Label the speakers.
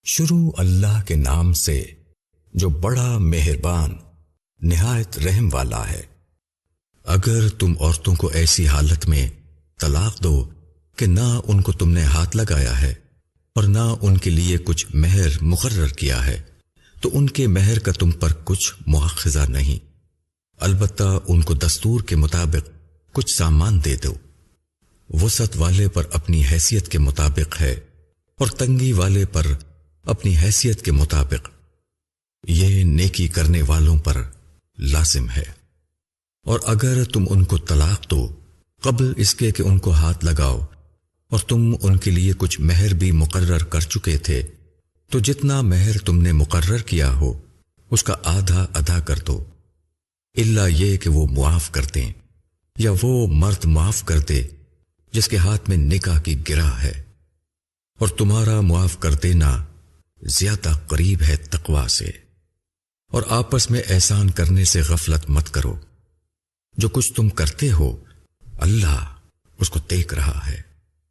Speaker 1: شروع اللہ کے نام سے جو بڑا مہربان نہایت رحم والا ہے۔ اگر تم عورتوں کو ایسی حالت میں طلاق دو کہ نہ ان کو تم نے ہاتھ لگایا ہے اور نہ ان کے لیے کچھ مہر مقرر کیا ہے تو ان کے مہر کا تم پر کچھ مواخذہ نہیں، البتہ ان کو دستور کے مطابق کچھ سامان دے دو۔ وسعت والے پر اپنی حیثیت کے مطابق ہے اور تنگی والے پر اپنی حیثیت کے مطابق، یہ نیکی کرنے والوں پر لازم ہے۔ اور اگر تم ان کو طلاق دو قبل اس کے کہ ان کو ہاتھ لگاؤ اور تم ان کے لیے کچھ مہر بھی مقرر کر چکے تھے تو جتنا مہر تم نے مقرر کیا ہو اس کا آدھا ادا کر دو، الا یہ کہ وہ معاف کر دیں یا وہ مرد معاف کر دے جس کے ہاتھ میں نکاح کی گرہ ہے، اور تمہارا معاف کر دینا زیادہ قریب ہے تقوی سے۔ اور آپس میں احسان کرنے سے غفلت مت کرو، جو کچھ تم کرتے ہو اللہ اس کو دیکھ رہا ہے۔